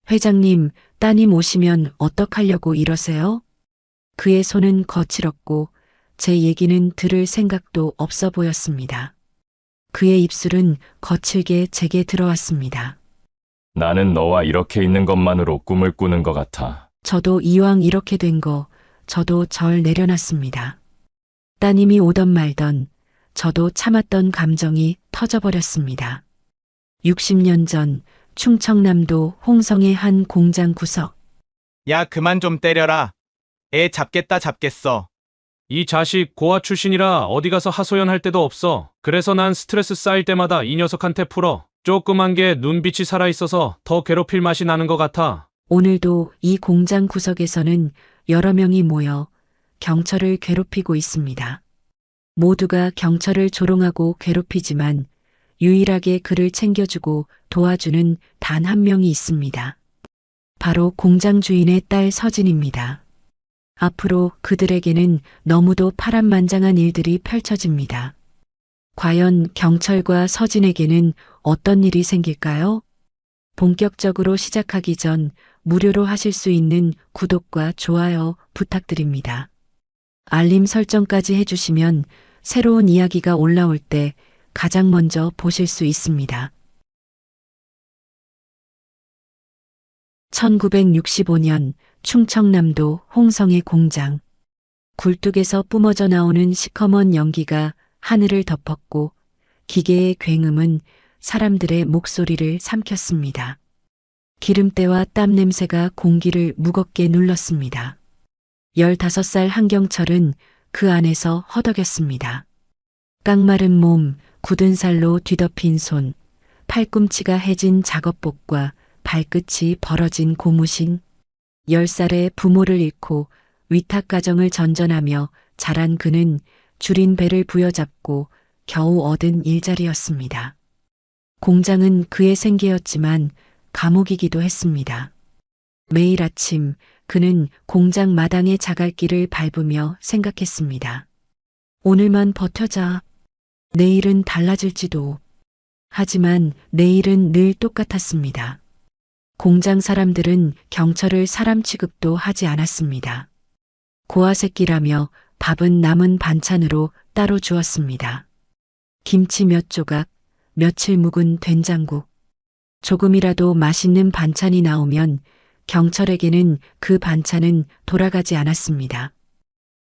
회장님, 따님 오시면 어떡하려고 이러세요? 그의 손은 거칠었고 제 얘기는 들을 생각도 없어 보였습니다. 그의 입술은 거칠게 제게 들어왔습니다. 나는 너와 이렇게 있는 것만으로 꿈을 꾸는 것 같아. 저도 이왕 이렇게 된 거, 저도 절 내려놨습니다. 따님이 오던 말던 저도 참았던 감정이 터져버렸습니다. 60년 전 충청남도 홍성의 한 공장 구석. 야, 그만 좀 때려라. 애 잡겠다 잡겠어. 이 자식 고아 출신이라 어디 가서 하소연할 데도 없어. 그래서 난 스트레스 쌓일 때마다 이 녀석한테 풀어. 조그만 게 눈빛이 살아있어서 더 괴롭힐 맛이 나는 것 같아. 오늘도 이 공장 구석에서는 여러 명이 모여 경철을 괴롭히고 있습니다. 모두가 경철을 조롱하고 괴롭히지만 유일하게 그를 챙겨주고 도와주는 단 한 명이 있습니다. 바로 공장 주인의 딸 서진입니다. 앞으로 그들에게는 너무도 파란만장한 일들이 펼쳐집니다. 과연 경철과 서진에게는 어떤 일이 생길까요? 본격적으로 시작하기 전 무료로 하실 수 있는 구독과 좋아요 부탁드립니다. 알림 설정까지 해주시면 새로운 이야기가 올라올 때 가장 먼저 보실 수 있습니다. 1965년 충청남도 홍성의 공장. 굴뚝에서 뿜어져 나오는 시커먼 연기가 하늘을 덮었고 기계의 굉음은 사람들의 목소리를 삼켰습니다. 기름때와 땀 냄새가 공기를 무겁게 눌렀습니다. 15살 한경철은 그 안에서 허덕였습니다. 깡마른 몸, 굳은 살로 뒤덮인 손, 팔꿈치가 해진 작업복과 발끝이 벌어진 고무신. 10살에 부모를 잃고 위탁가정을 전전하며 자란 그는 줄인 배를 부여잡고 겨우 얻은 일자리였습니다. 공장은 그의 생계였지만 감옥이기도 했습니다. 매일 아침 그는 공장 마당의 자갈길을 밟으며 생각했습니다. 오늘만 버텨자. 내일은 달라질지도. 하지만 내일은 늘 똑같았습니다. 공장 사람들은 경철을 사람 취급도 하지 않았습니다. 고아 새끼라며 밥은 남은 반찬으로 따로 주었습니다. 김치 몇 조각, 며칠 묵은 된장국. 조금이라도 맛있는 반찬이 나오면 경철에게는 그 반찬은 돌아가지 않았습니다.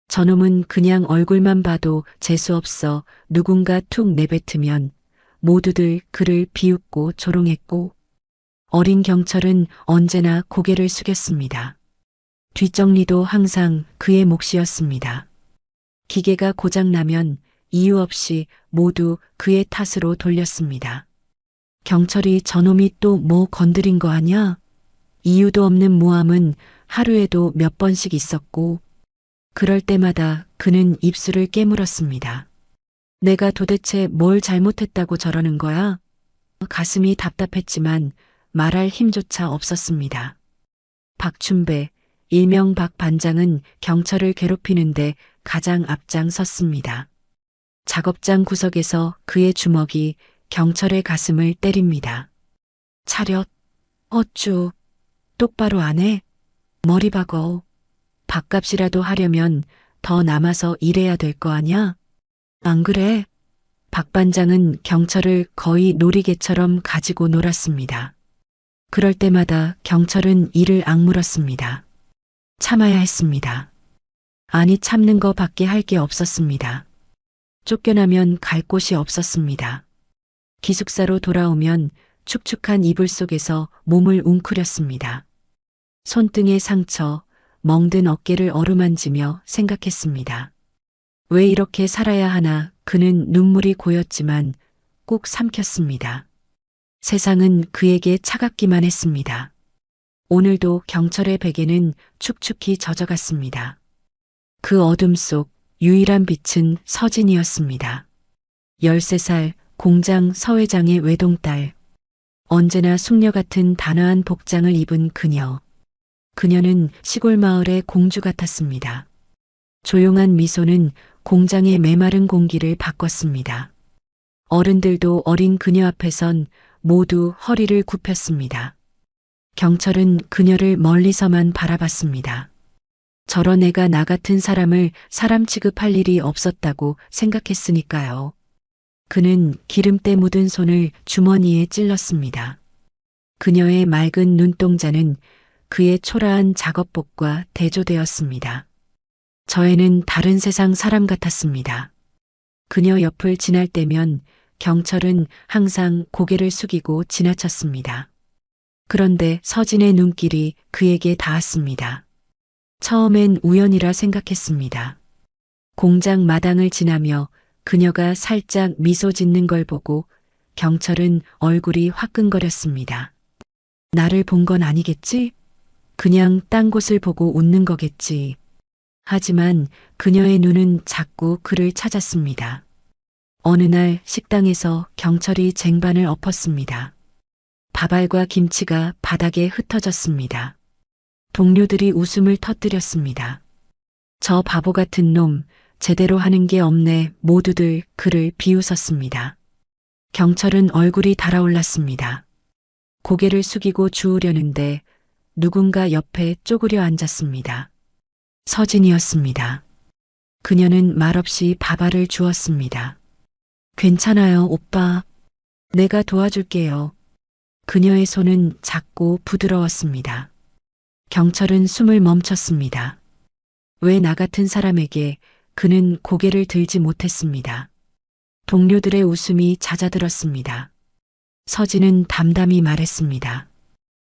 저놈은 그냥 얼굴만 봐도 재수없어 누군가 툭 내뱉으면 모두들 그를 비웃고 조롱했고 어린 경철은 언제나 고개를 숙였습니다. 뒷정리도 항상 그의 몫이었습니다. 기계가 고장나면 이유 없이 모두 그의 탓으로 돌렸습니다. 경철이 저놈이 또 뭐 건드린 거 아냐? 이유도 없는 모함은 하루에도 몇 번씩 있었고 그럴 때마다 그는 입술을 깨물었습니다. 내가 도대체 뭘 잘못했다고 저러는 거야? 가슴이 답답했지만 말할 힘조차 없었습니다. 박춘배, 일명 박 반장은 경철을 괴롭히는데 가장 앞장섰습니다. 작업장 구석에서 그의 주먹이 경철의 가슴을 때립니다. 차렷, 어쭈, 똑바로 안 해? 머리 박어. 밥값이라도 하려면 더 남아서 일해야 될 거 아냐? 안 그래? 박 반장은 경철을 거의 놀이개처럼 가지고 놀았습니다. 그럴 때마다 경철은 이를 악물었습니다. 참아야 했습니다. 아니 참는 거 밖에 할 게 없었습니다. 쫓겨나면 갈 곳이 없었습니다. 기숙사로 돌아오면 축축한 이불 속에서 몸을 웅크렸습니다. 손등의 상처, 멍든 어깨를 어루만지며 생각했습니다. 왜 이렇게 살아야 하나 그는 눈물이 고였지만 꼭 삼켰습니다. 세상은 그에게 차갑기만 했습니다. 오늘도 경철의 베개는 축축히 젖어갔습니다. 그 어둠 속 유일한 빛은 서진이었습니다. 13살 공장 서회장의 외동딸. 언제나 숙녀 같은 단아한 복장을 입은 그녀. 그녀는 시골 마을의 공주 같았습니다. 조용한 미소는 공장의 메마른 공기를 바꿨습니다. 어른들도 어린 그녀 앞에선 모두 허리를 굽혔습니다. 경철은 그녀를 멀리서만 바라봤습니다. 저런 애가 나 같은 사람을 사람 취급할 일이 없었다고 생각했으니까요. 그는 기름때 묻은 손을 주머니에 찔렀습니다. 그녀의 맑은 눈동자는 그의 초라한 작업복과 대조되었습니다. 저 애는 다른 세상 사람 같았습니다. 그녀 옆을 지날 때면 경철은 항상 고개를 숙이고 지나쳤습니다. 그런데 서진의 눈길이 그에게 닿았습니다. 처음엔 우연이라 생각했습니다. 공장 마당을 지나며 그녀가 살짝 미소 짓는 걸 보고 경철은 얼굴이 화끈거렸습니다. 나를 본 건 아니겠지? 그냥 딴 곳을 보고 웃는 거겠지. 하지만 그녀의 눈은 자꾸 그를 찾았습니다. 어느 날 식당에서 경철이 쟁반을 엎었습니다. 밥알과 김치가 바닥에 흩어졌습니다. 동료들이 웃음을 터뜨렸습니다. 저 바보 같은 놈, 제대로 하는 게 없네. 모두들 그를 비웃었습니다. 경철은 얼굴이 달아올랐습니다. 고개를 숙이고 주우려는데 누군가 옆에 쪼그려 앉았습니다. 서진이었습니다. 그녀는 말없이 밥알을 주었습니다. 괜찮아요, 오빠. 내가 도와줄게요. 그녀의 손은 작고 부드러웠습니다. 경철은 숨을 멈췄습니다. 왜 나 같은 사람에게 그는 고개를 들지 못했습니다. 동료들의 웃음이 잦아들었습니다. 서진은 담담히 말했습니다.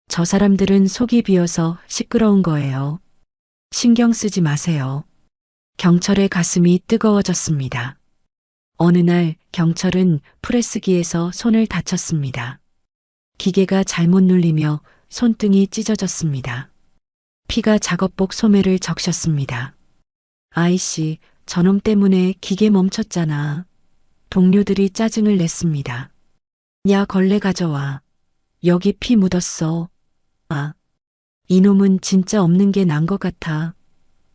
저 사람들은 속이 비어서 시끄러운 거예요. 신경 쓰지 마세요. 경철의 가슴이 뜨거워졌습니다. 어느 날 경철은 프레스기에서 손을 다쳤습니다. 기계가 잘못 눌리며 손등이 찢어졌습니다. 피가 작업복 소매를 적셨습니다. 아이씨, 저놈 때문에 기계 멈췄잖아. 동료들이 짜증을 냈습니다. 야, 걸레 가져와. 여기 피 묻었어. 아, 이놈은 진짜 없는 게 난 것 같아.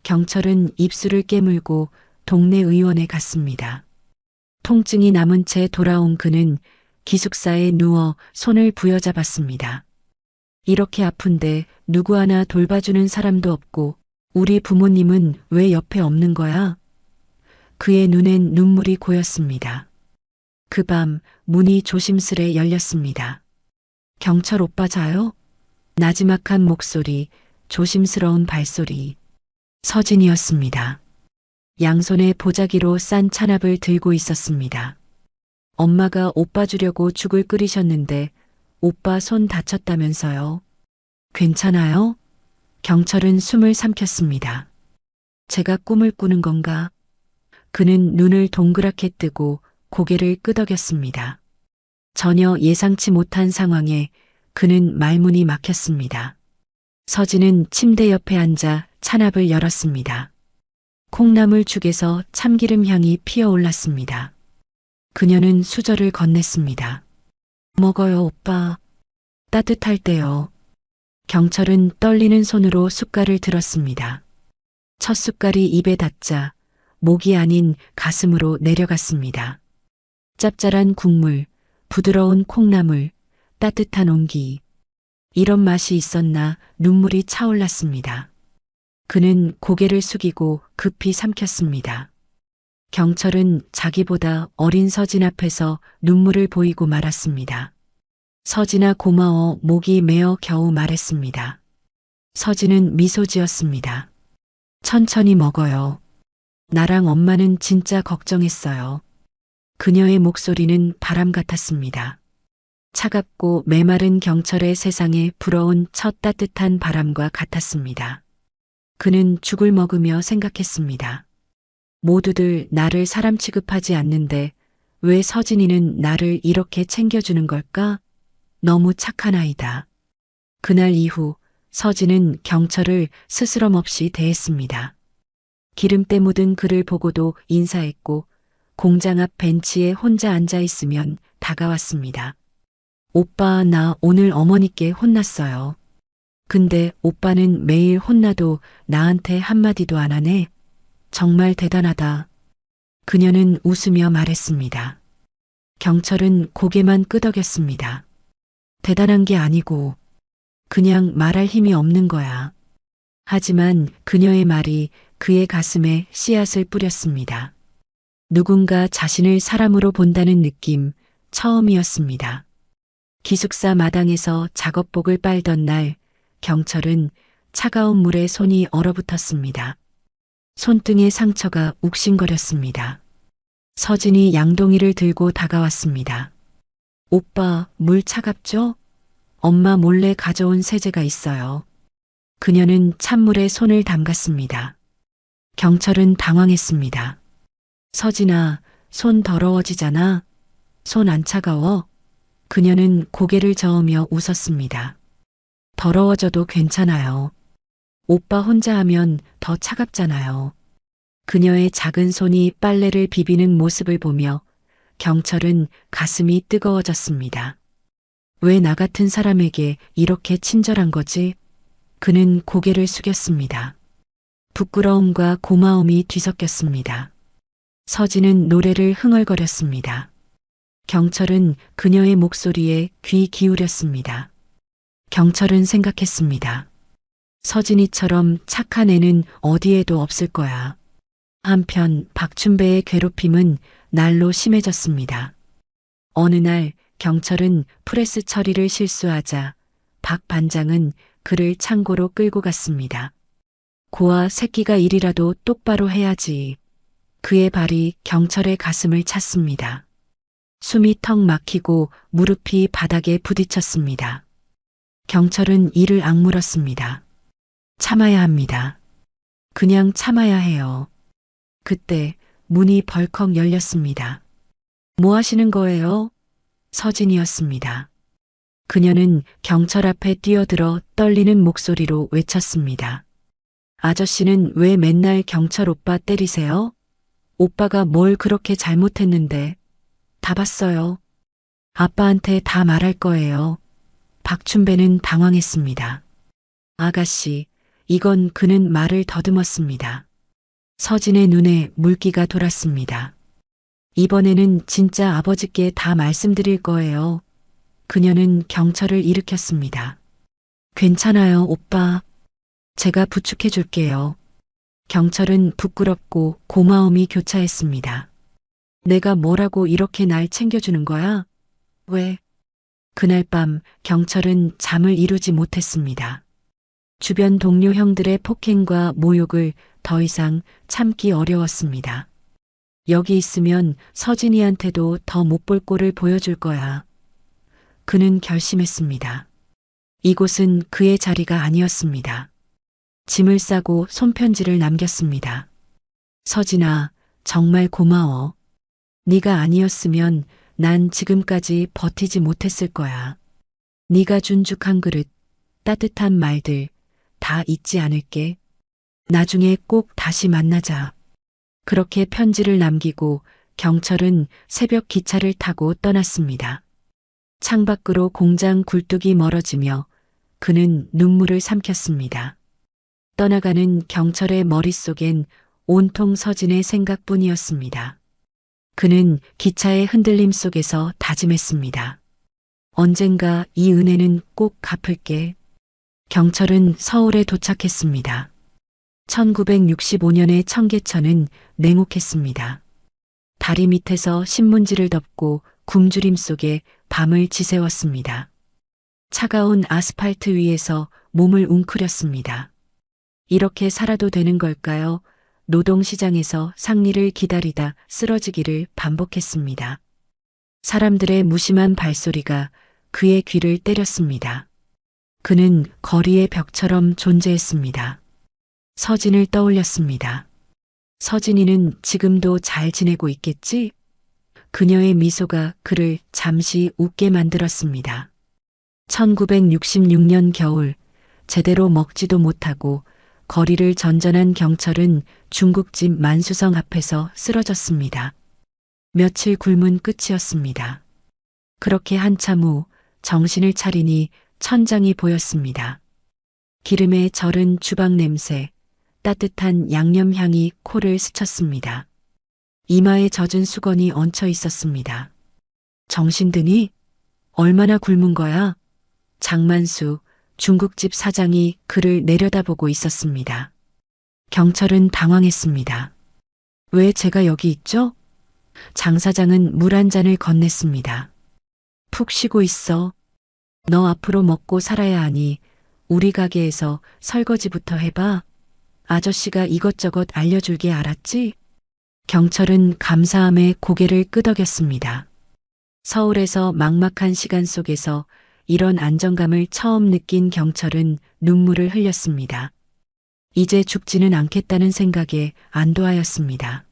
경철은 입술을 깨물고 동네 의원에 갔습니다. 통증이 남은 채 돌아온 그는 기숙사에 누워 손을 부여잡았습니다. 이렇게 아픈데 누구 하나 돌봐주는 사람도 없고 우리 부모님은 왜 옆에 없는 거야? 그의 눈엔 눈물이 고였습니다. 그 밤 문이 조심스레 열렸습니다. 경철 오빠 자요? 나지막한 목소리, 조심스러운 발소리. 서진이었습니다. 양손에 보자기로 싼 찬압을 들고 있었습니다. 엄마가 오빠 주려고 죽을 끓이셨는데 오빠 손 다쳤다면서요. 괜찮아요? 경철은 숨을 삼켰습니다. 제가 꿈을 꾸는 건가? 그는 눈을 동그랗게 뜨고 고개를 끄덕였습니다. 전혀 예상치 못한 상황에 그는 말문이 막혔습니다. 서진은 침대 옆에 앉아 찬압을 열었습니다. 콩나물 죽에서 참기름 향이 피어올랐습니다. 그녀는 수저를 건넸습니다. 먹어요, 오빠. 따뜻할 때요. 경철은 떨리는 손으로 숟갈을 들었습니다. 첫 숟갈이 입에 닿자 목이 아닌 가슴으로 내려갔습니다. 짭짤한 국물, 부드러운 콩나물, 따뜻한 온기. 이런 맛이 있었나 눈물이 차올랐습니다. 그는 고개를 숙이고 급히 삼켰습니다. 경철은 자기보다 어린 서진 앞에서 눈물을 보이고 말았습니다. 서진아 고마워. 목이 메어 겨우 말했습니다. 서진은 미소 지었습니다. 천천히 먹어요. 나랑 엄마는 진짜 걱정했어요. 그녀의 목소리는 바람 같았습니다. 차갑고 메마른 경철의 세상에 불어온 첫 따뜻한 바람과 같았습니다. 그는 죽을 먹으며 생각했습니다. 모두들 나를 사람 취급하지 않는데 왜 서진이는 나를 이렇게 챙겨주는 걸까? 너무 착한 아이다. 그날 이후 서진은 경철을 스스럼 없이 대했습니다. 기름때 묻은 그를 보고도 인사했고 공장 앞 벤치에 혼자 앉아 있으면 다가왔습니다. 오빠, 나 오늘 어머니께 혼났어요. 근데 오빠는 매일 혼나도 나한테 한마디도 안 하네. 정말 대단하다. 그녀는 웃으며 말했습니다. 경철은 고개만 끄덕였습니다. 대단한 게 아니고 그냥 말할 힘이 없는 거야. 하지만 그녀의 말이 그의 가슴에 씨앗을 뿌렸습니다. 누군가 자신을 사람으로 본다는 느낌 처음이었습니다. 기숙사 마당에서 작업복을 빨던 날 경철은 차가운 물에 손이 얼어붙었습니다. 손등에 상처가 욱신거렸습니다. 서진이 양동이를 들고 다가왔습니다. 오빠, 물 차갑죠? 엄마 몰래 가져온 세제가 있어요. 그녀는 찬물에 손을 담갔습니다. 경철은 당황했습니다. 서진아, 손 더러워지잖아. 손 안 차가워? 그녀는 고개를 저으며 웃었습니다. 더러워져도 괜찮아요. 오빠 혼자 하면 더 차갑잖아요. 그녀의 작은 손이 빨래를 비비는 모습을 보며 경철은 가슴이 뜨거워졌습니다. 왜 나 같은 사람에게 이렇게 친절한 거지? 그는 고개를 숙였습니다. 부끄러움과 고마움이 뒤섞였습니다. 서진은 노래를 흥얼거렸습니다. 경철은 그녀의 목소리에 귀 기울였습니다. 경철은 생각했습니다. 서진이처럼 착한 애는 어디에도 없을 거야. 한편 박춘배의 괴롭힘은 날로 심해졌습니다. 어느 날 경철은 프레스 처리를 실수하자 박 반장은 그를 창고로 끌고 갔습니다. 고아 새끼가 일이라도 똑바로 해야지. 그의 발이 경철의 가슴을 찼습니다. 숨이 턱 막히고 무릎이 바닥에 부딪혔습니다. 경철은 이를 악물었습니다. 참아야 합니다. 그냥 참아야 해요. 그때 문이 벌컥 열렸습니다. 뭐 하시는 거예요? 서진이었습니다. 그녀는 경철 앞에 뛰어들어 떨리는 목소리로 외쳤습니다. 아저씨는 왜 맨날 경철 오빠 때리세요? 오빠가 뭘 그렇게 잘못했는데. 다 봤어요. 아빠한테 다 말할 거예요. 박춘배는 당황했습니다. 아가씨, 이건 그는 말을 더듬었습니다. 서진의 눈에 물기가 돌았습니다. 이번에는 진짜 아버지께 다 말씀드릴 거예요. 그녀는 경철을 일으켰습니다. 괜찮아요, 오빠. 제가 부축해 줄게요. 경철은 부끄럽고 고마움이 교차했습니다. 내가 뭐라고 이렇게 날 챙겨주는 거야? 왜? 그날 밤 경철은 잠을 이루지 못했습니다. 주변 동료 형들의 폭행과 모욕을 더 이상 참기 어려웠습니다. 여기 있으면 서진이한테도 더 못 볼 꼴을 보여줄 거야. 그는 결심했습니다. 이곳은 그의 자리가 아니었습니다. 짐을 싸고 손편지를 남겼습니다. 서진아, 정말 고마워. 네가 아니었으면 난 지금까지 버티지 못했을 거야. 네가 준 죽 한 그릇, 따뜻한 말들 다 잊지 않을게. 나중에 꼭 다시 만나자. 그렇게 편지를 남기고 경철은 새벽 기차를 타고 떠났습니다. 창밖으로 공장 굴뚝이 멀어지며 그는 눈물을 삼켰습니다. 떠나가는 경철의 머릿속엔 온통 서진의 생각뿐이었습니다. 그는 기차의 흔들림 속에서 다짐했습니다. 언젠가 이 은혜는 꼭 갚을게. 경철은 서울에 도착했습니다. 1965년의 청계천은 냉혹했습니다. 다리 밑에서 신문지를 덮고 굶주림 속에 밤을 지새웠습니다. 차가운 아스팔트 위에서 몸을 웅크렸습니다. 이렇게 살아도 되는 걸까요? 노동시장에서 상리를 기다리다 쓰러지기를 반복했습니다. 사람들의 무심한 발소리가 그의 귀를 때렸습니다. 그는 거리의 벽처럼 존재했습니다. 서진을 떠올렸습니다. 서진이는 지금도 잘 지내고 있겠지? 그녀의 미소가 그를 잠시 웃게 만들었습니다. 1966년 겨울, 제대로 먹지도 못하고 거리를 전전한 경철은 중국집 만수성 앞에서 쓰러졌습니다. 며칠 굶은 끝이었습니다. 그렇게 한참 후 정신을 차리니 천장이 보였습니다. 기름에 절은 주방 냄새, 따뜻한 양념 향이 코를 스쳤습니다. 이마에 젖은 수건이 얹혀 있었습니다. 정신 드니? 얼마나 굶은 거야? 장만수, 중국집 사장이 그를 내려다보고 있었습니다. 경철은 당황했습니다. 왜 제가 여기 있죠? 장 사장은 물 한 잔을 건넸습니다. 푹 쉬고 있어. 너 앞으로 먹고 살아야 하니 우리 가게에서 설거지부터 해봐. 아저씨가 이것저것 알려줄게 알았지? 경철은 감사함에 고개를 끄덕였습니다. 서울에서 막막한 시간 속에서 이런 안정감을 처음 느낀 경철은 눈물을 흘렸습니다. 이제 죽지는 않겠다는 생각에 안도하였습니다.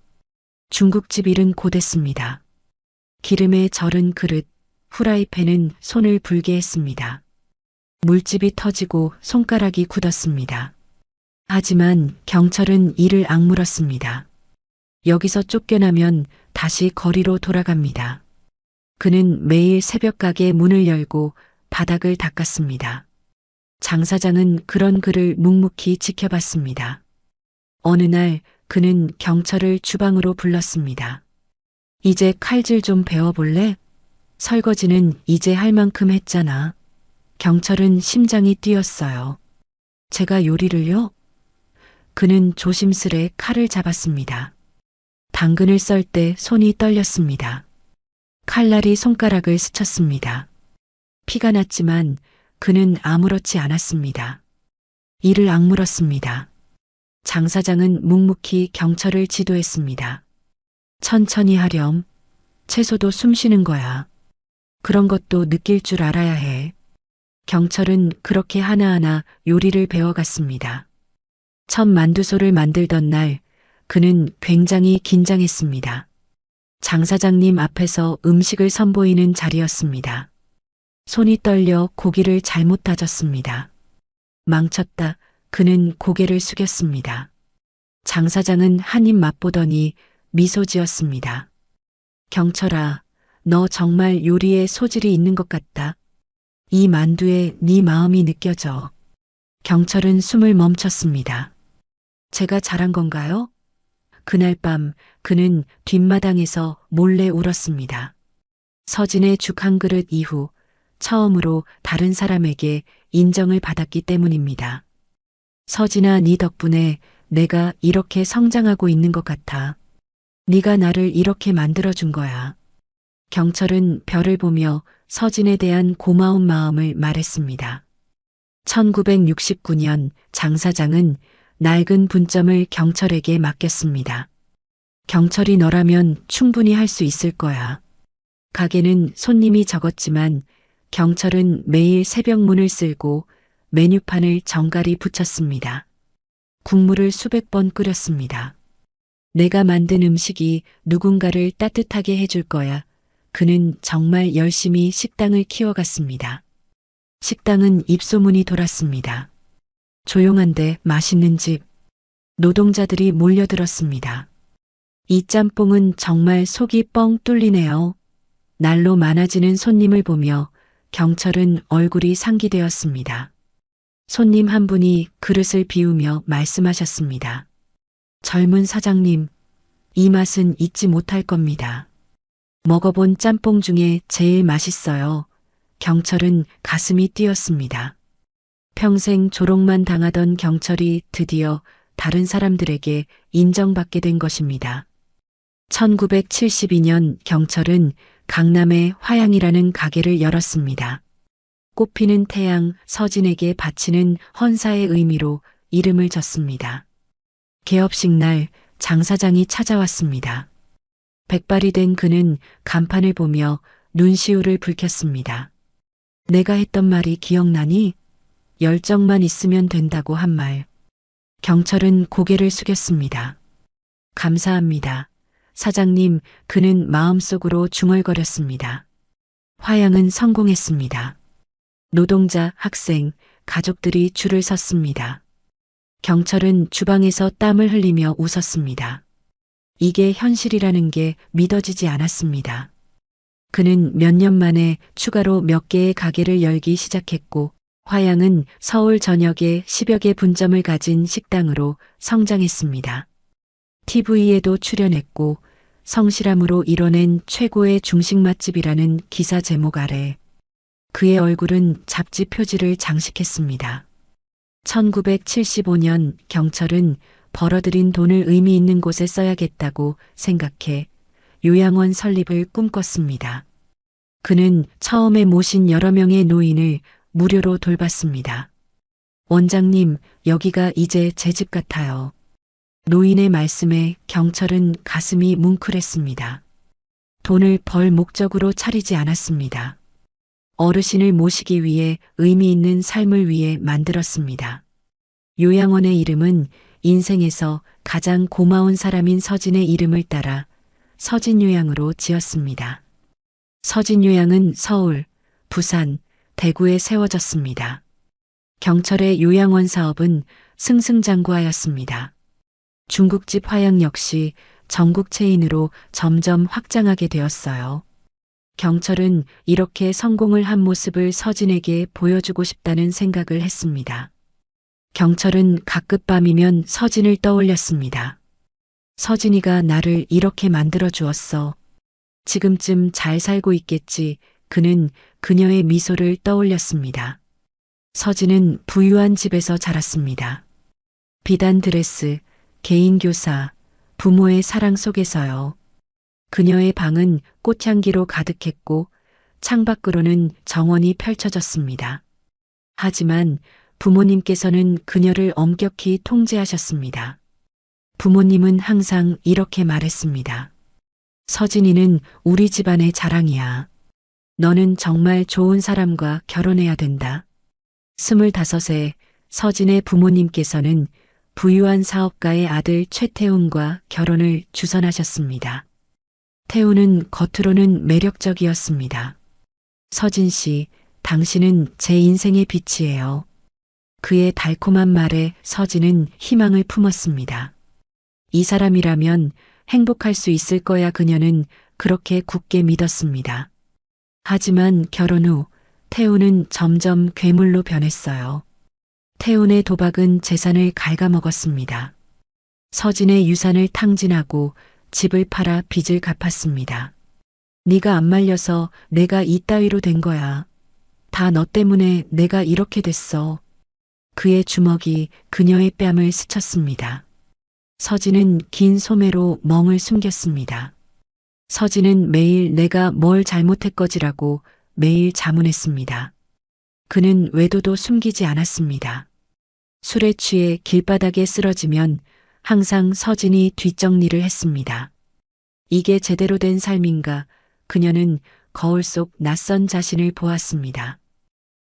중국집 일은 곧했습니다. 기름에 절은 그릇, 후라이팬은 손을 불게 했습니다. 물집이 터지고 손가락이 굳었습니다. 하지만 경철은 이를 악물었습니다. 여기서 쫓겨나면 다시 거리로 돌아갑니다. 그는 매일 새벽 가게 문을 열고 바닥을 닦았습니다. 장 사장은 그런 그를 묵묵히 지켜봤습니다. 어느 날 그는 경철을 주방으로 불렀습니다. 이제 칼질 좀 배워볼래? 설거지는 이제 할 만큼 했잖아. 경철은 심장이 뛰었어요. 제가 요리를요? 그는 조심스레 칼을 잡았습니다. 당근을 썰 때 손이 떨렸습니다. 칼날이 손가락을 스쳤습니다. 피가 났지만 그는 아무렇지 않았습니다. 이를 악물었습니다. 장 사장은 묵묵히 경철을 지도했습니다. 천천히 하렴. 채소도 숨 쉬는 거야. 그런 것도 느낄 줄 알아야 해. 경철은 그렇게 하나하나 요리를 배워갔습니다. 첫 만두소를 만들던 날 그는 굉장히 긴장했습니다. 장 사장님 앞에서 음식을 선보이는 자리였습니다. 손이 떨려 고기를 잘못 다졌습니다. 망쳤다. 그는 고개를 숙였습니다. 장 사장은 한 입 맛보더니 미소 지었습니다. 경철아, 너 정말 요리에 소질이 있는 것 같다. 이 만두에 네 마음이 느껴져. 경철은 숨을 멈췄습니다. 제가 잘한 건가요? 그날 밤 그는 뒷마당에서 몰래 울었습니다. 서진의 죽 한 그릇 이후 처음으로 다른 사람에게 인정을 받았기 때문입니다. 서진아, 네 덕분에 내가 이렇게 성장하고 있는 것 같아. 네가 나를 이렇게 만들어준 거야. 경철은 별을 보며 서진에 대한 고마운 마음을 말했습니다. 1969년 장 사장은 낡은 분점을 경철에게 맡겼습니다. 경철이 너라면 충분히 할 수 있을 거야. 가게는 손님이 적었지만 경철은 매일 새벽 문을 쓸고 메뉴판을 정갈히 붙였습니다. 국물을 수백 번 끓였습니다. 내가 만든 음식이 누군가를 따뜻하게 해줄 거야. 그는 정말 열심히 식당을 키워갔습니다. 식당은 입소문이 돌았습니다. 조용한데 맛있는 집. 노동자들이 몰려들었습니다. 이 짬뽕은 정말 속이 뻥 뚫리네요. 날로 많아지는 손님을 보며 경철은 얼굴이 상기되었습니다. 손님 한 분이 그릇을 비우며 말씀하셨습니다. 젊은 사장님, 이 맛은 잊지 못할 겁니다. 먹어본 짬뽕 중에 제일 맛있어요. 경철은 가슴이 뛰었습니다. 평생 조롱만 당하던 경철이 드디어 다른 사람들에게 인정받게 된 것입니다. 1972년 경철은 강남의 화양이라는 가게를 열었습니다. 꽃피는 태양 서진에게 바치는 헌사의 의미로 이름을 졌습니다. 개업식 날 장 사장이 찾아왔습니다. 백발이 된 그는 간판을 보며 눈시울을 붉혔습니다. 내가 했던 말이 기억나니? 열정만 있으면 된다고 한 말. 경철은 고개를 숙였습니다. 감사합니다. 사장님, 그는 마음속으로 중얼거렸습니다. 화양은 성공했습니다. 노동자, 학생, 가족들이 줄을 섰습니다. 경철은 주방에서 땀을 흘리며 웃었습니다. 이게 현실이라는 게 믿어지지 않았습니다. 그는 몇 년 만에 추가로 몇 개의 가게를 열기 시작했고, 화양은 서울 전역에 10여 개 분점을 가진 식당으로 성장했습니다. TV에도 출연했고, 성실함으로 이뤄낸 최고의 중식 맛집이라는 기사 제목 아래 그의 얼굴은 잡지 표지를 장식했습니다. 1975년 경철은 벌어들인 돈을 의미 있는 곳에 써야겠다고 생각해 요양원 설립을 꿈꿨습니다. 그는 처음에 모신 여러 명의 노인을 무료로 돌봤습니다. 원장님, 여기가 이제 제 집 같아요. 노인의 말씀에 경철은 가슴이 뭉클했습니다. 돈을 벌 목적으로 차리지 않았습니다. 어르신을 모시기 위해 의미 있는 삶을 위해 만들었습니다. 요양원의 이름은 인생에서 가장 고마운 사람인 서진의 이름을 따라 서진요양으로 지었습니다. 서진요양은 서울, 부산, 대구에 세워졌습니다. 경철의 요양원 사업은 승승장구하였습니다. 중국집 화양 역시 전국 체인으로 점점 확장하게 되었어요. 경철은 이렇게 성공을 한 모습을 서진에게 보여주고 싶다는 생각을 했습니다. 경철은 가끗 밤이면 서진을 떠올렸습니다. 서진이가 나를 이렇게 만들어 주었어. 지금쯤 잘 살고 있겠지. 그는 그녀의 미소를 떠올렸습니다. 서진은 부유한 집에서 자랐습니다. 비단 드레스, 개인 교사, 부모의 사랑 속에서요. 그녀의 방은 꽃향기로 가득했고 창밖으로는 정원이 펼쳐졌습니다. 하지만 부모님께서는 그녀를 엄격히 통제하셨습니다. 부모님은 항상 이렇게 말했습니다. 서진이는 우리 집안의 자랑이야. 너는 정말 좋은 사람과 결혼해야 된다. 25세 서진의 부모님께서는 부유한 사업가의 아들 최태훈과 결혼을 주선하셨습니다. 태훈은 겉으로는 매력적이었습니다. 서진 씨, 당신은 제 인생의 빛이에요. 그의 달콤한 말에 서진은 희망을 품었습니다. 이 사람이라면 행복할 수 있을 거야. 그녀는 그렇게 굳게 믿었습니다. 하지만 결혼 후 태훈은 점점 괴물로 변했어요. 태훈의 도박은 재산을 갉아먹었습니다. 서진의 유산을 탕진하고 집을 팔아 빚을 갚았습니다. 네가 안 말려서 내가 이따위로 된 거야. 다 너 때문에 내가 이렇게 됐어. 그의 주먹이 그녀의 뺨을 스쳤습니다. 서진은 긴 소매로 멍을 숨겼습니다. 서진은 매일 내가 뭘 잘못했 거지라고 매일 자문했습니다. 그는 외도도 숨기지 않았습니다. 술에 취해 길바닥에 쓰러지면 항상 서진이 뒷정리를 했습니다. 이게 제대로 된 삶인가? 그녀는 거울 속 낯선 자신을 보았습니다.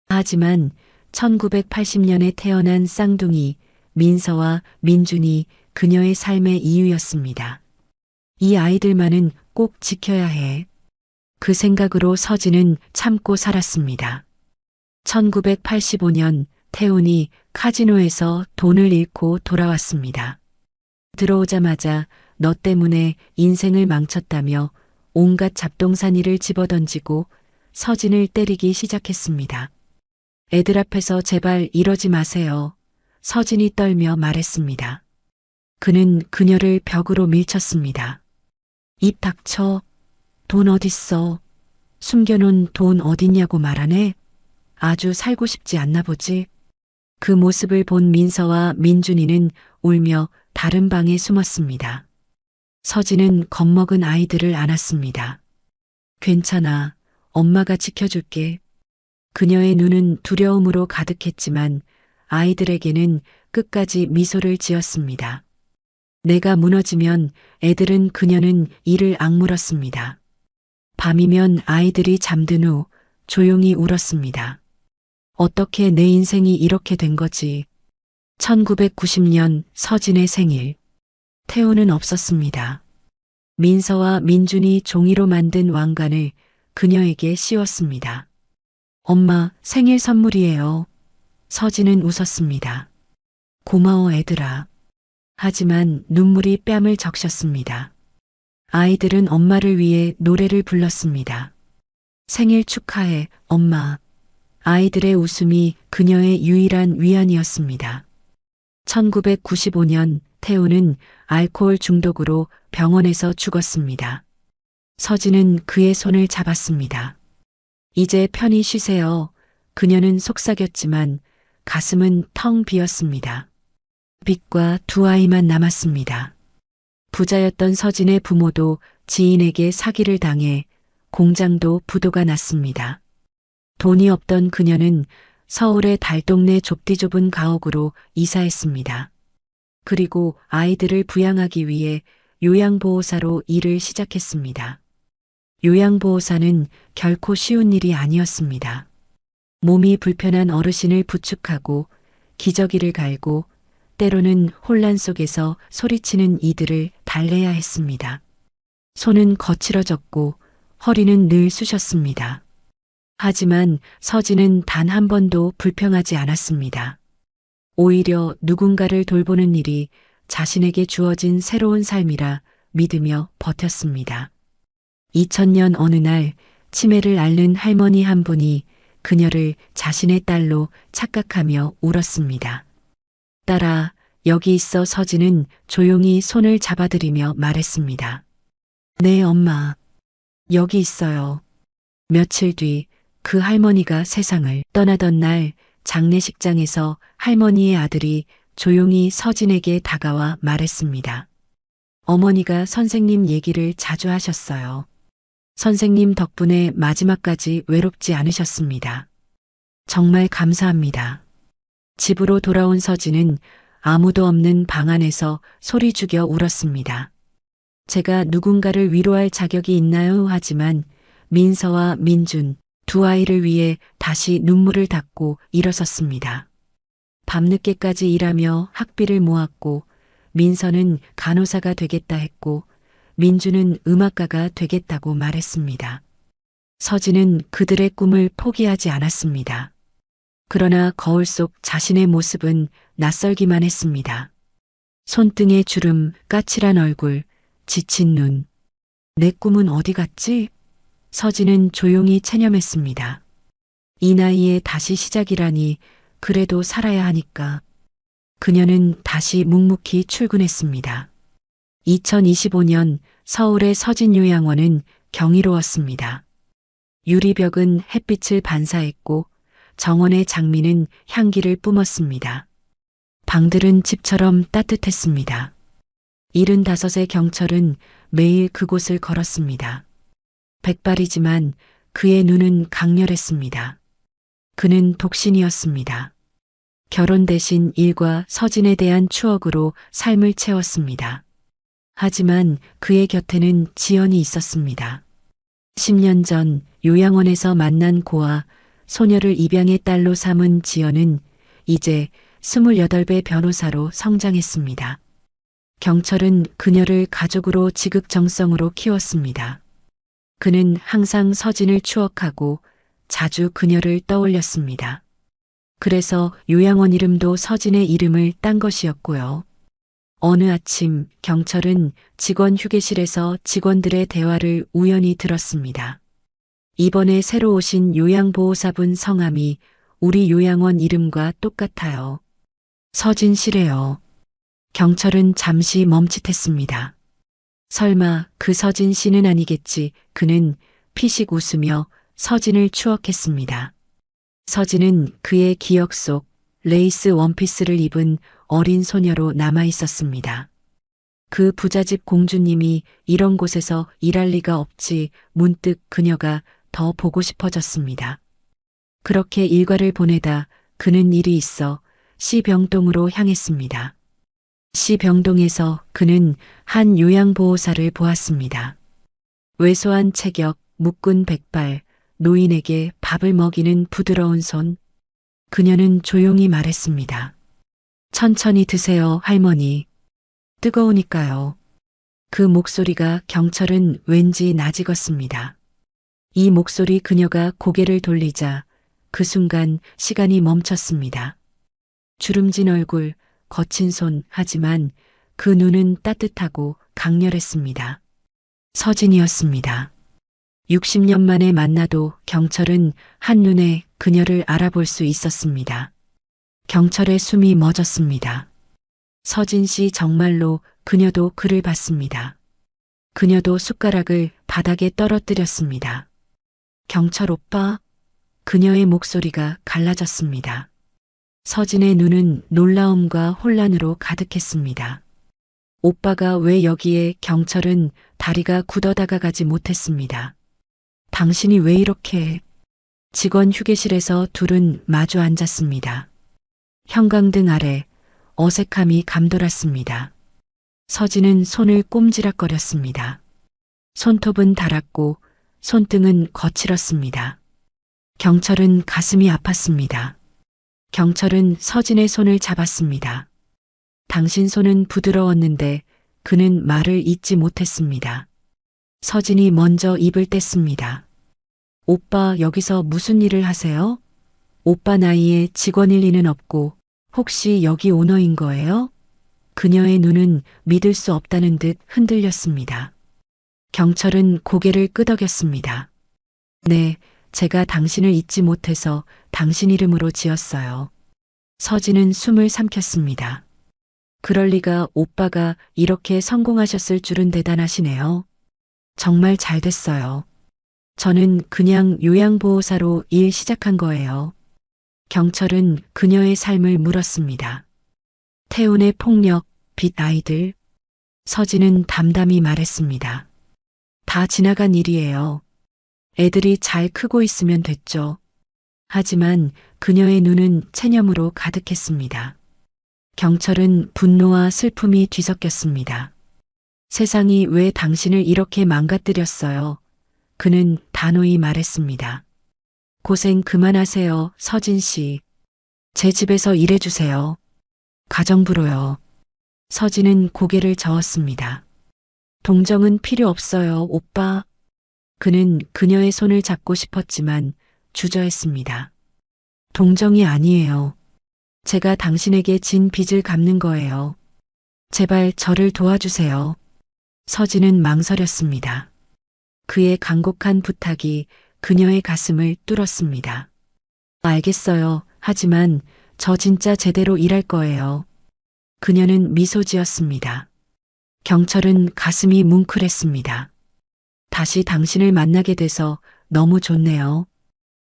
하지만 1980년에 태어난 쌍둥이 민서와 민준이 그녀의 삶의 이유였습니다. 이 아이들만은 꼭 지켜야 해. 그 생각으로 서진은 참고 살았습니다. 1985년 태훈이 카지노에서 돈을 잃고 돌아왔습니다. 들어오자마자 너 때문에 인생을 망쳤다며 온갖 잡동사니를 집어던지고 서진을 때리기 시작했습니다. 애들 앞에서 제발 이러지 마세요. 서진이 떨며 말했습니다. 그는 그녀를 벽으로 밀쳤습니다. 입 닥쳐. 돈 어딨어? 숨겨놓은 돈 어딨냐고 말하네? 아주 살고 싶지 않나 보지? 그 모습을 본 민서와 민준이는 울며 다른 방에 숨었습니다. 서진은 겁먹은 아이들을 안았습니다. 괜찮아. 엄마가 지켜줄게. 그녀의 눈은 두려움으로 가득했지만 아이들에게는 끝까지 미소를 지었습니다. 내가 무너지면 애들은 그녀는 이를 악물었습니다. 밤이면 아이들이 잠든 후 조용히 울었습니다. 어떻게 내 인생이 이렇게 된 거지? 1990년 서진의 생일. 태훈은 없었습니다. 민서와 민준이 종이로 만든 왕관을 그녀에게 씌웠습니다. 엄마, 생일 선물이에요. 서진은 웃었습니다. 고마워 애들아. 하지만 눈물이 뺨을 적셨습니다. 아이들은 엄마를 위해 노래를 불렀습니다. 생일 축하해, 엄마. 아이들의 웃음이 그녀의 유일한 위안이었습니다. 1995년 태훈은 알코올 중독으로 병원에서 죽었습니다. 서진은 그의 손을 잡았습니다. 이제 편히 쉬세요. 그녀는 속삭였지만 가슴은 텅 비었습니다. 빚과 두 아이만 남았습니다. 부자였던 서진의 부모도 지인에게 사기를 당해 공장도 부도가 났습니다. 돈이 없던 그녀는 서울의 달동네 좁디 좁은 가옥으로 이사했습니다. 그리고 아이들을 부양하기 위해 요양보호사로 일을 시작했습니다. 요양보호사는 결코 쉬운 일이 아니었습니다. 몸이 불편한 어르신을 부축하고 기저귀를 갈고 때로는 혼란 속에서 소리치는 이들을 달래야 했습니다. 손은 거칠어졌고 허리는 늘 쑤셨습니다. 하지만 서진은 단 한 번도 불평하지 않았습니다. 오히려 누군가를 돌보는 일이 자신에게 주어진 새로운 삶이라 믿으며 버텼습니다. 2000년 어느 날 치매를 앓는 할머니 한 분이 그녀를 자신의 딸로 착각하며 울었습니다. 딸아, 여기 있어. 서진은 조용히 손을 잡아들이며 말했습니다. 네, 엄마. 여기 있어요. 며칠 뒤 그 할머니가 세상을 떠나던 날 장례식장에서 할머니의 아들이 조용히 서진에게 다가와 말했습니다. 어머니가 선생님 얘기를 자주 하셨어요. 선생님 덕분에 마지막까지 외롭지 않으셨습니다. 정말 감사합니다. 집으로 돌아온 서진은 아무도 없는 방 안에서 소리 죽여 울었습니다. 제가 누군가를 위로할 자격이 있나요? 하지만 민서와 민준, 두 아이를 위해 다시 눈물을 닦고 일어섰습니다. 밤늦게까지 일하며 학비를 모았고 민서는 간호사가 되겠다 했고 민주는 음악가가 되겠다고 말했습니다. 서진은 그들의 꿈을 포기하지 않았습니다. 그러나 거울 속 자신의 모습은 낯설기만 했습니다. 손등의 주름, 까칠한 얼굴, 지친 눈. 내 꿈은 어디 갔지? 서진은 조용히 체념했습니다. 이 나이에 다시 시작이라니, 그래도 살아야 하니까. 그녀는 다시 묵묵히 출근했습니다. 2025년 서울의 서진요양원은 경이로웠습니다. 유리벽은 햇빛을 반사했고 정원의 장미는 향기를 뿜었습니다. 방들은 집처럼 따뜻했습니다. 75의 경철은 매일 그곳을 걸었습니다. 백발이지만 그의 눈은 강렬했습니다. 그는 독신이었습니다. 결혼 대신 일과 서진에 대한 추억으로 삶을 채웠습니다. 하지만 그의 곁에는 지연이 있었습니다. 10년 전 요양원에서 만난 고아, 소녀를 입양의 딸로 삼은 지연은 이제 28배 변호사로 성장했습니다. 경철은 그녀를 가족으로 지극정성으로 키웠습니다. 그는 항상 서진을 추억하고 자주 그녀를 떠올렸습니다. 그래서 요양원 이름도 서진의 이름을 딴 것이었고요. 어느 아침 경철은 직원 휴게실에서 직원들의 대화를 우연히 들었습니다. 이번에 새로 오신 요양보호사분 성함이 우리 요양원 이름과 똑같아요. 서진 씨래요. 경철은 잠시 멈칫했습니다. 설마 그 서진 씨는 아니겠지. 그는 피식 웃으며 서진을 추억했습니다. 서진은 그의 기억 속 레이스 원피스를 입은 어린 소녀로 남아 있었습니다. 그 부잣집 공주님이 이런 곳에서 일할 리가 없지. 문득 그녀가 더 보고 싶어졌습니다. 그렇게 일과를 보내다 그는 일이 있어 시병동으로 향했습니다. 시병동에서 그는 한 요양보호사를 보았습니다. 왜소한 체격, 묶은 백발, 노인에게 밥을 먹이는 부드러운 손. 그녀는 조용히 말했습니다. 천천히 드세요, 할머니. 뜨거우니까요. 그 목소리가 경철은 왠지 낯익었습니다. 이 목소리. 그녀가 고개를 돌리자 그 순간 시간이 멈췄습니다. 주름진 얼굴, 거친 손, 하지만 그 눈은 따뜻하고 강렬했습니다. 서진이었습니다. 60년 만에 만나도 경철은 한눈에 그녀를 알아볼 수 있었습니다. 경철의 숨이 멎었습니다. 서진 씨, 정말로 그녀도 그를 봤습니다. 그녀도 숟가락을 바닥에 떨어뜨렸습니다. 경철 오빠, 그녀의 목소리가 갈라졌습니다. 서진의 눈은 놀라움과 혼란으로 가득했습니다. 오빠가 왜 여기에? 경철은 다리가 굳어 다가가지 못했습니다. 당신이 왜 이렇게? 직원 휴게실에서 둘은 마주 앉았습니다. 형광등 아래 어색함이 감돌았습니다. 서진은 손을 꼼지락거렸습니다. 손톱은 닳았고 손등은 거칠었습니다. 경철은 가슴이 아팠습니다. 경철은 서진의 손을 잡았습니다. 당신 손은 부드러웠는데 그는 말을 잇지 못했습니다. 서진이 먼저 입을 뗐습니다. 오빠 여기서 무슨 일을 하세요? 오빠 나이에 직원일 리는 없고 혹시 여기 오너인 거예요? 그녀의 눈은 믿을 수 없다는 듯 흔들렸습니다. 경철은 고개를 끄덕였습니다. 네, 제가 당신을 잊지 못해서 당신 이름으로 지었어요. 서진은 숨을 삼켰습니다. 그럴 리가. 오빠가 이렇게 성공하셨을 줄은 대단하시네요. 정말 잘 됐어요. 저는 그냥 요양보호사로 일 시작한 거예요. 경철은 그녀의 삶을 물었습니다. 태훈의 폭력, 빚 아이들. 서진은 담담히 말했습니다. 다 지나간 일이에요. 애들이 잘 크고 있으면 됐죠. 하지만 그녀의 눈은 체념으로 가득했습니다. 경철은 분노와 슬픔이 뒤섞였습니다. 세상이 왜 당신을 이렇게 망가뜨렸어요? 그는 단호히 말했습니다. 고생 그만하세요, 서진 씨. 제 집에서 일해주세요. 가정부로요. 서진은 고개를 저었습니다. 동정은 필요 없어요, 오빠. 그는 그녀의 손을 잡고 싶었지만 주저했습니다. 동정이 아니에요. 제가 당신에게 진 빚을 갚는 거예요. 제발 저를 도와주세요. 서진은 망설였습니다. 그의 간곡한 부탁이 그녀의 가슴을 뚫었습니다. 알겠어요. 하지만 저 진짜 제대로 일할 거예요. 그녀는 미소 지었습니다. 경철은 가슴이 뭉클했습니다. 다시 당신을 만나게 돼서 너무 좋네요.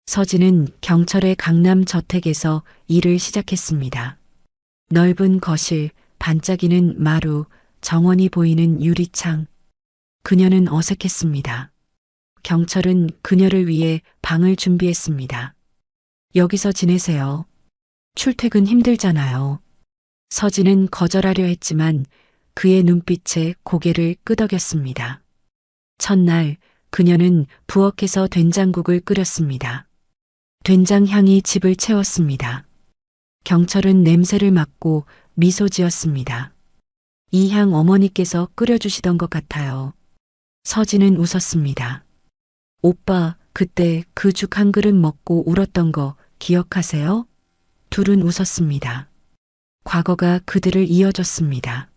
서진은 경철의 강남 저택에서 일을 시작했습니다. 넓은 거실, 반짝이는 마루, 정원이 보이는 유리창. 그녀는 어색했습니다. 경철은 그녀를 위해 방을 준비했습니다. 여기서 지내세요. 출퇴근 힘들잖아요. 서진은 거절하려 했지만 그의 눈빛에 고개를 끄덕였습니다. 첫날 그녀는 부엌에서 된장국을 끓였습니다. 된장 향이 집을 채웠습니다. 경철은 냄새를 맡고 미소 지었습니다. 이 향 어머니께서 끓여주시던 것 같아요. 서진은 웃었습니다. 오빠, 그때 그 죽 한 그릇 먹고 울었던 거 기억하세요? 둘은 웃었습니다. 과거가 그들을 이어줬습니다.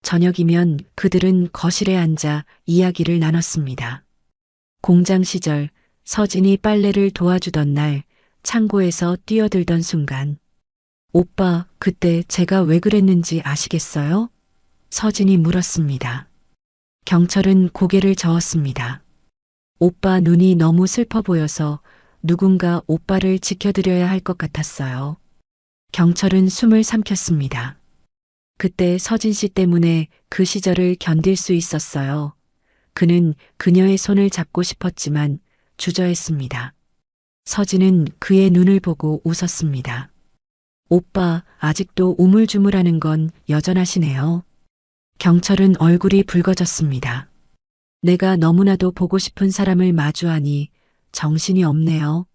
저녁이면 그들은 거실에 앉아 이야기를 나눴습니다. 공장 시절 서진이 빨래를 도와주던 날 창고에서 뛰어들던 순간. 오빠, 그때 제가 왜 그랬는지 아시겠어요? 서진이 물었습니다. 경철은 고개를 저었습니다. 오빠 눈이 너무 슬퍼 보여서 누군가 오빠를 지켜드려야 할 것 같았어요. 경철은 숨을 삼켰습니다. 그때 서진 씨 때문에 그 시절을 견딜 수 있었어요. 그는 그녀의 손을 잡고 싶었지만 주저했습니다. 서진은 그의 눈을 보고 웃었습니다. 오빠, 아직도 우물쭈물하는 건 여전하시네요. 경철은 얼굴이 붉어졌습니다. 내가 너무나도 보고 싶은 사람을 마주하니 정신이 없네요.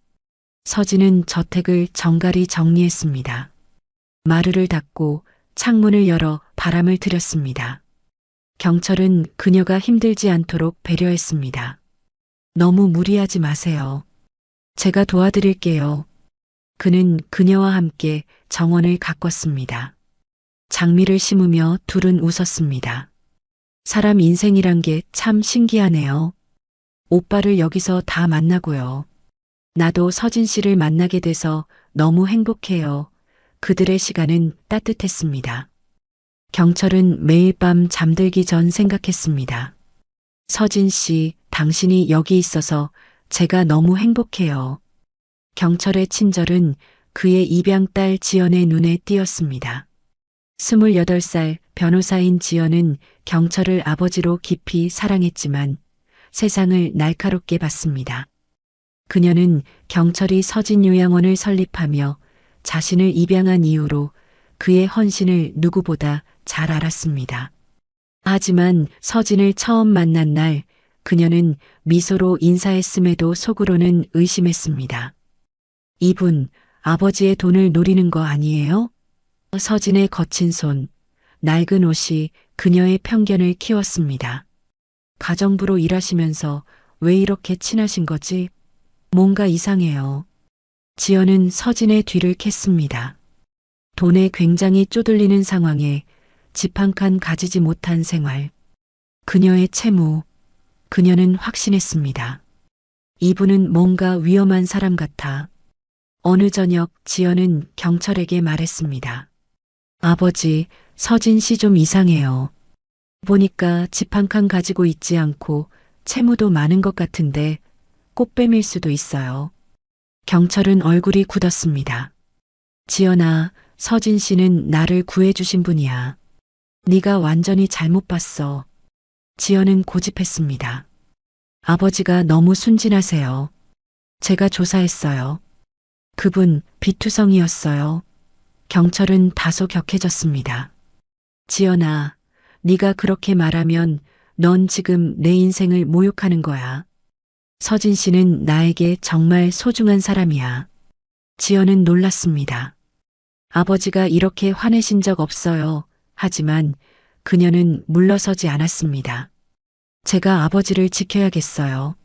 서진은 저택을 정갈히 정리했습니다. 마루를 닫고 창문을 열어 바람을 들였습니다. 경철은 그녀가 힘들지 않도록 배려했습니다. 너무 무리하지 마세요. 제가 도와드릴게요. 그는 그녀와 함께 정원을 가꿨습니다. 장미를 심으며 둘은 웃었습니다. 사람 인생이란 게 참 신기하네요. 오빠를 여기서 다 만나고요. 나도 서진 씨를 만나게 돼서 너무 행복해요. 그들의 시간은 따뜻했습니다. 경철은 매일 밤 잠들기 전 생각했습니다. 서진 씨, 당신이 여기 있어서 제가 너무 행복해요. 경철의 친절은 그의 입양딸 지연의 눈에 띄었습니다. 28살 변호사인 지연은 경철을 아버지로 깊이 사랑했지만 세상을 날카롭게 봤습니다. 그녀는 경철이 서진요양원을 설립하며 자신을 입양한 이유로 그의 헌신을 누구보다 잘 알았습니다. 하지만 서진을 처음 만난 날 그녀는 미소로 인사했음에도 속으로는 의심했습니다. 이분 아버지의 돈을 노리는 거 아니에요? 서진의 거친 손, 낡은 옷이 그녀의 편견을 키웠습니다. 가정부로 일하시면서 왜 이렇게 친하신 거지? 뭔가 이상해요. 지연은 서진의 뒤를 캤습니다. 돈에 굉장히 쪼들리는 상황에 집 한 칸 가지지 못한 생활. 그녀의 채무. 그녀는 확신했습니다. 이분은 뭔가 위험한 사람 같아. 어느 저녁 지연은 경철에게 말했습니다. 아버지, 서진 씨 좀 이상해요. 보니까 집 한 칸 가지고 있지 않고 채무도 많은 것 같은데 꽃뱀일 수도 있어요. 경철은 얼굴이 굳었습니다. 지연아, 서진 씨는 나를 구해주신 분이야. 네가 완전히 잘못 봤어. 지연은 고집했습니다. 아버지가 너무 순진하세요. 제가 조사했어요. 그분 비투성이었어요. 경철은 다소 격해졌습니다. 지연아, 네가 그렇게 말하면 넌 지금 내 인생을 모욕하는 거야. 서진 씨는 나에게 정말 소중한 사람이야. 지연은 놀랐습니다. 아버지가 이렇게 화내신 적 없어요. 하지만 그녀는 물러서지 않았습니다. 제가 아버지를 지켜야겠어요.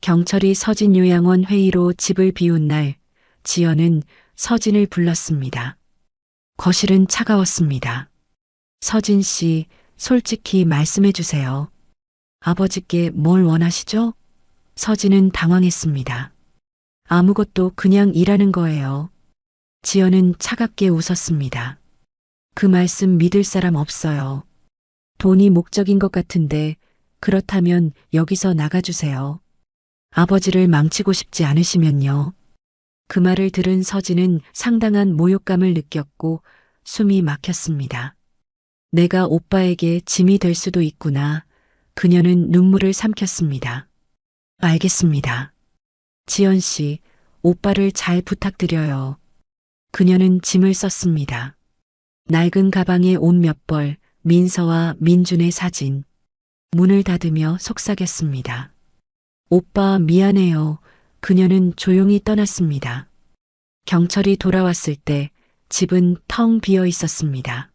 경철이 서진 요양원 회의로 집을 비운 날 지연은 서진을 불렀습니다. 거실은 차가웠습니다. 서진 씨, 솔직히 말씀해 주세요. 아버지께 뭘 원하시죠? 서진은 당황했습니다. 아무것도 그냥 일하는 거예요. 지연은 차갑게 웃었습니다. 그 말씀 믿을 사람 없어요. 돈이 목적인 것 같은데 그렇다면 여기서 나가주세요. 아버지를 망치고 싶지 않으시면요. 그 말을 들은 서진은 상당한 모욕감을 느꼈고 숨이 막혔습니다. 내가 오빠에게 짐이 될 수도 있구나. 그녀는 눈물을 삼켰습니다. 알겠습니다. 지연 씨, 오빠를 잘 부탁드려요. 그녀는 짐을 썼습니다. 낡은 가방에 옷 몇 벌, 민서와 민준의 사진. 문을 닫으며 속삭였습니다. 오빠 미안해요. 그녀는 조용히 떠났습니다. 경철이 돌아왔을 때 집은 텅 비어 있었습니다.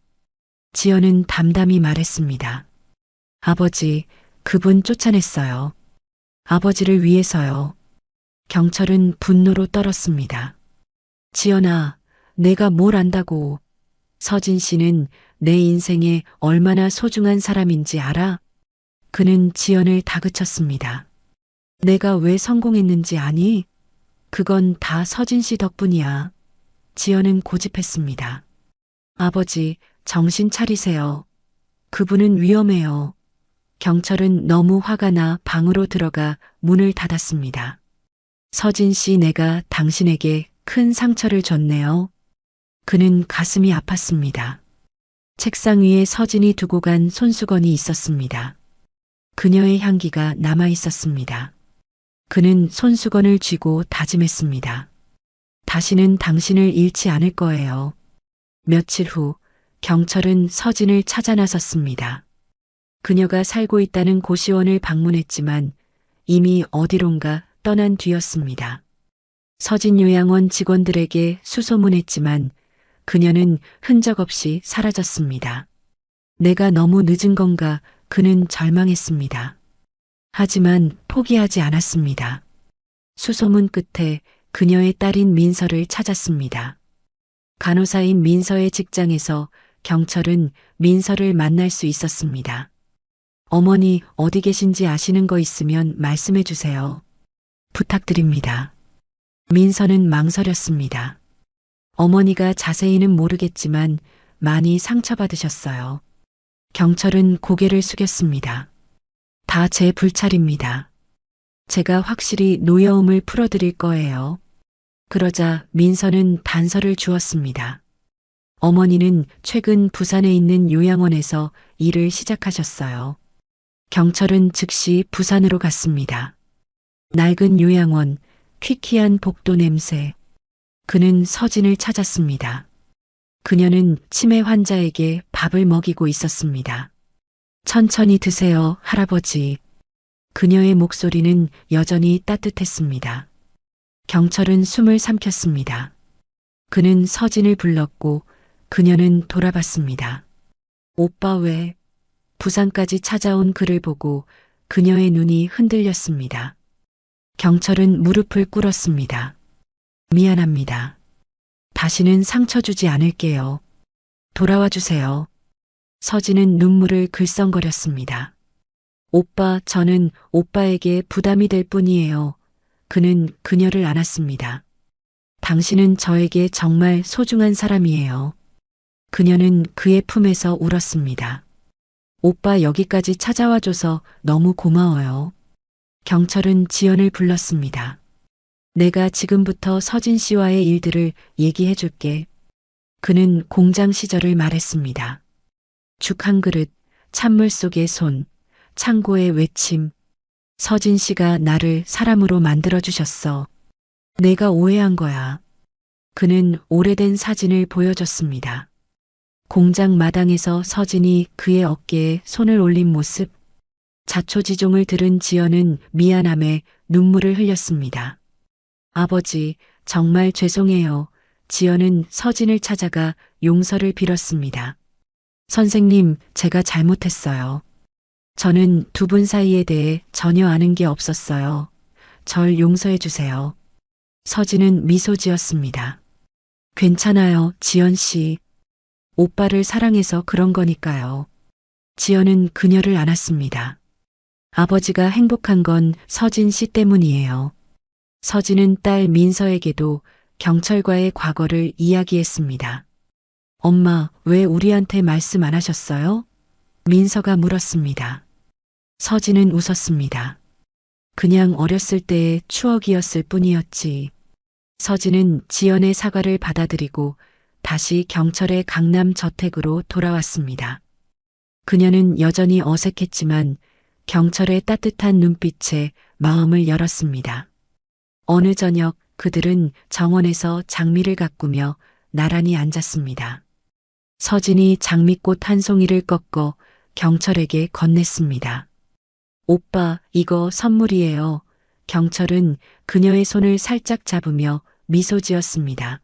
지연은 담담히 말했습니다. 아버지, 그분 쫓아냈어요. 아버지를 위해서요. 경철은 분노로 떨었습니다. 지연아, 내가 뭘 안다고. 서진 씨는 내 인생에 얼마나 소중한 사람인지 알아? 그는 지연을 다그쳤습니다. 내가 왜 성공했는지 아니? 그건 다 서진 씨 덕분이야. 지연은 고집했습니다. 아버지, 정신 차리세요. 그분은 위험해요. 경철은 너무 화가 나 방으로 들어가 문을 닫았습니다. 서진 씨, 내가 당신에게 큰 상처를 줬네요. 그는 가슴이 아팠습니다. 책상 위에 서진이 두고 간 손수건이 있었습니다. 그녀의 향기가 남아 있었습니다. 그는 손수건을 쥐고 다짐했습니다. 다시는 당신을 잃지 않을 거예요. 며칠 후 경철은 서진을 찾아 나섰습니다. 그녀가 살고 있다는 고시원을 방문했지만 이미 어디론가 떠난 뒤였습니다. 서진 요양원 직원들에게 수소문했지만 그녀는 흔적 없이 사라졌습니다. 내가 너무 늦은 건가 그는 절망했습니다. 하지만 포기하지 않았습니다. 수소문 끝에 그녀의 딸인 민서를 찾았습니다. 간호사인 민서의 직장에서 경철은 민서를 만날 수 있었습니다. 어머니 어디 계신지 아시는 거 있으면 말씀해 주세요. 부탁드립니다. 민서는 망설였습니다. 어머니가 자세히는 모르겠지만 많이 상처받으셨어요. 경철은 고개를 숙였습니다. 다 제 불찰입니다. 제가 확실히 노여움을 풀어드릴 거예요. 그러자 민서는 단서를 주었습니다. 어머니는 최근 부산에 있는 요양원에서 일을 시작하셨어요. 경철은 즉시 부산으로 갔습니다. 낡은 요양원, 퀴퀴한 복도 냄새. 그는 서진을 찾았습니다. 그녀는 치매 환자에게 밥을 먹이고 있었습니다. 천천히 드세요, 할아버지. 그녀의 목소리는 여전히 따뜻했습니다. 경철은 숨을 삼켰습니다. 그는 서진을 불렀고 그녀는 돌아봤습니다. 오빠 왜? 부산까지 찾아온 그를 보고 그녀의 눈이 흔들렸습니다. 경철은 무릎을 꿇었습니다. 미안합니다. 다시는 상처 주지 않을게요. 돌아와 주세요. 서진은 눈물을 글썽거렸습니다. 오빠, 저는 오빠에게 부담이 될 뿐이에요. 그는 그녀를 안았습니다. 당신은 저에게 정말 소중한 사람이에요. 그녀는 그의 품에서 울었습니다. 오빠 여기까지 찾아와줘서 너무 고마워요. 경철은 지연을 불렀습니다. 내가 지금부터 서진 씨와의 일들을 얘기해 줄게. 그는 공장 시절을 말했습니다. 죽 한 그릇, 찬물 속의 손, 창고의 외침. 서진 씨가 나를 사람으로 만들어주셨어. 내가 오해한 거야. 그는 오래된 사진을 보여줬습니다. 공장 마당에서 서진이 그의 어깨에 손을 올린 모습. 자초지종을 들은 지연은 미안함에 눈물을 흘렸습니다. 아버지, 정말 죄송해요. 지연은 서진을 찾아가 용서를 빌었습니다. 선생님, 제가 잘못했어요. 저는 두 분 사이에 대해 전혀 아는 게 없었어요. 절 용서해 주세요. 서진은 미소 지었습니다. 괜찮아요, 지연 씨. 오빠를 사랑해서 그런 거니까요. 지연은 그녀를 안았습니다. 아버지가 행복한 건 서진 씨 때문이에요. 서진은 딸 민서에게도 경철과의 과거를 이야기했습니다. 엄마, 왜 우리한테 말씀 안 하셨어요? 민서가 물었습니다. 서진은 웃었습니다. 그냥 어렸을 때의 추억이었을 뿐이었지. 서진은 지연의 사과를 받아들이고 다시 경철의 강남 저택으로 돌아왔습니다. 그녀는 여전히 어색했지만 경철의 따뜻한 눈빛에 마음을 열었습니다. 어느 저녁 그들은 정원에서 장미를 가꾸며 나란히 앉았습니다. 서진이 장미꽃 한 송이를 꺾어 경철에게 건넸습니다. 오빠, 이거 선물이에요. 경철은 그녀의 손을 살짝 잡으며 미소 지었습니다.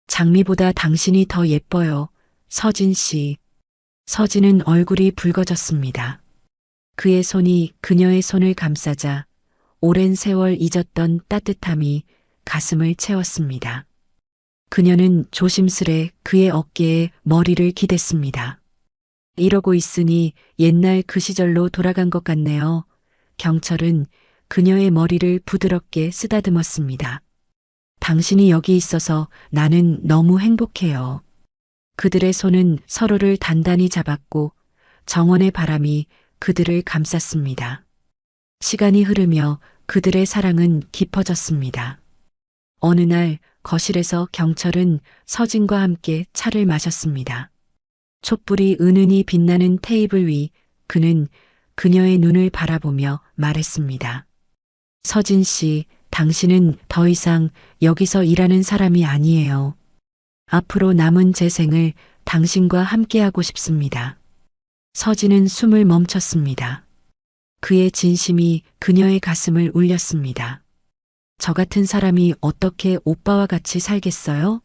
장미보다 당신이 더 예뻐요. 서진 씨. 서진은 얼굴이 붉어졌습니다. 그의 손이 그녀의 손을 감싸자 오랜 세월 잊었던 따뜻함이 가슴을 채웠습니다. 그녀는 조심스레 그의 어깨에 머리를 기댔습니다. 이러고 있으니 옛날 그 시절로 돌아간 것 같네요. 경철은 그녀의 머리를 부드럽게 쓰다듬었습니다. 당신이 여기 있어서 나는 너무 행복해요. 그들의 손은 서로를 단단히 잡았고 정원의 바람이 그들을 감쌌습니다. 시간이 흐르며 그들의 사랑은 깊어졌습니다. 어느 날 거실에서 경철은 서진과 함께 차를 마셨습니다. 촛불이 은은히 빛나는 테이블 위 그는 그녀의 눈을 바라보며 말했습니다. 서진 씨, 당신은 더 이상 여기서 일하는 사람이 아니에요. 앞으로 남은 제 생을 당신과 함께하고 싶습니다. 서진은 숨을 멈췄습니다. 그의 진심이 그녀의 가슴을 울렸습니다. 저 같은 사람이 어떻게 오빠와 같이 살겠어요?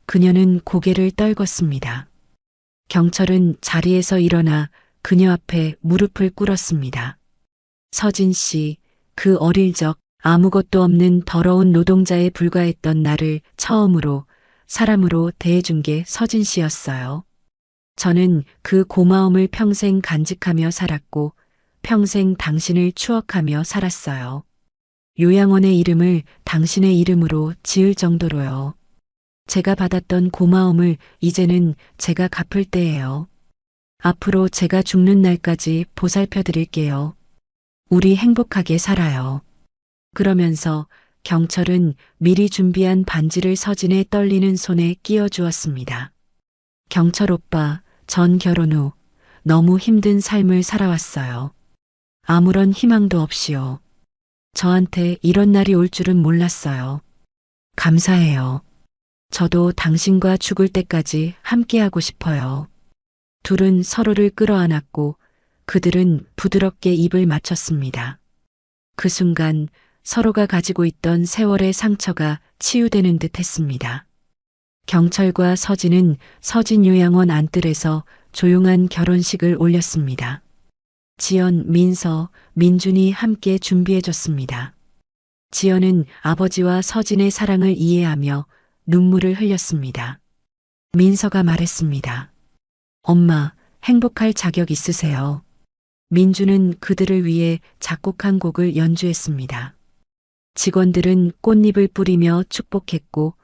그녀는 고개를 떨궜습니다. 경철은 자리에서 일어나 그녀 앞에 무릎을 꿇었습니다. 서진 씨, 그 어릴 적 아무것도 없는 더러운 노동자에 불과했던 나를 처음으로 사람으로 대해준 게 서진 씨였어요. 저는 그 고마움을 평생 간직하며 살았고 평생 당신을 추억하며 살았어요. 요양원의 이름을 당신의 이름으로 지을 정도로요. 제가 받았던 고마움을 이제는 제가 갚을 때예요. 앞으로 제가 죽는 날까지 보살펴 드릴게요. 우리 행복하게 살아요. 그러면서 경철은 미리 준비한 반지를 서진의 떨리는 손에 끼워 주었습니다. 경철 오빠, 전 결혼 후 너무 힘든 삶을 살아왔어요. 아무런 희망도 없이요. 저한테 이런 날이 올 줄은 몰랐어요. 감사해요. 저도 당신과 죽을 때까지 함께하고 싶어요. 둘은 서로를 끌어안았고 그들은 부드럽게 입을 맞췄습니다. 그 순간 서로가 가지고 있던 세월의 상처가 치유되는 듯 했습니다. 경철과 서진은 서진요양원 안뜰에서 조용한 결혼식을 올렸습니다. 지연, 민서, 민준이 함께 준비해줬습니다. 지연은 아버지와 서진의 사랑을 이해하며 눈물을 흘렸습니다. 민서가 말했습니다. 엄마, 행복할 자격 있으세요. 민주는 그들을 위해 작곡한 곡을 연주했습니다. 직원들은 꽃잎을 뿌리며 축복했고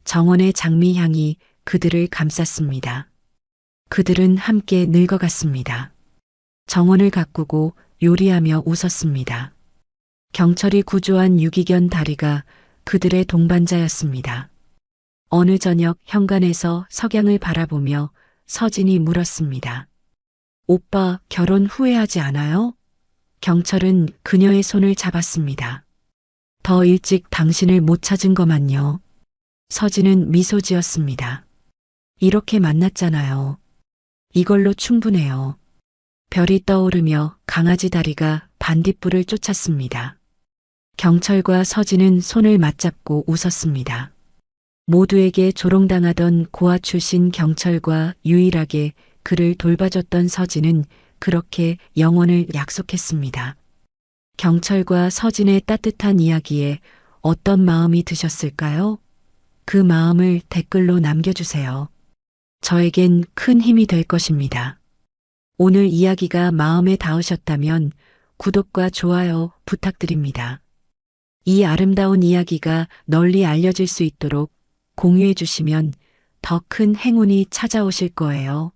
정원의 장미향이 그들을 감쌌습니다. 그들은 함께 늙어갔습니다. 정원을 가꾸고 요리하며 웃었습니다. 경철이 구조한 유기견 다리가 그들의 동반자였습니다. 어느 저녁 현관에서 석양을 바라보며 서진이 물었습니다. 오빠 결혼 후회하지 않아요? 경철은 그녀의 손을 잡았습니다. 더 일찍 당신을 못 찾은 거만요. 서진은 미소 지었습니다. 이렇게 만났잖아요. 이걸로 충분해요. 별이 떠오르며 강아지 다리가 반딧불을 쫓았습니다. 경철과 서진은 손을 맞잡고 웃었습니다. 모두에게 조롱당하던 고아 출신 경철과 유일하게 그를 돌봐줬던 서진은 그렇게 영원을 약속했습니다. 경철과 서진의 따뜻한 이야기에 어떤 마음이 드셨을까요? 그 마음을 댓글로 남겨주세요. 저에겐 큰 힘이 될 것입니다. 오늘 이야기가 마음에 닿으셨다면 구독과 좋아요 부탁드립니다. 이 아름다운 이야기가 널리 알려질 수 있도록 공유해 주시면 더 큰 행운이 찾아오실 거예요.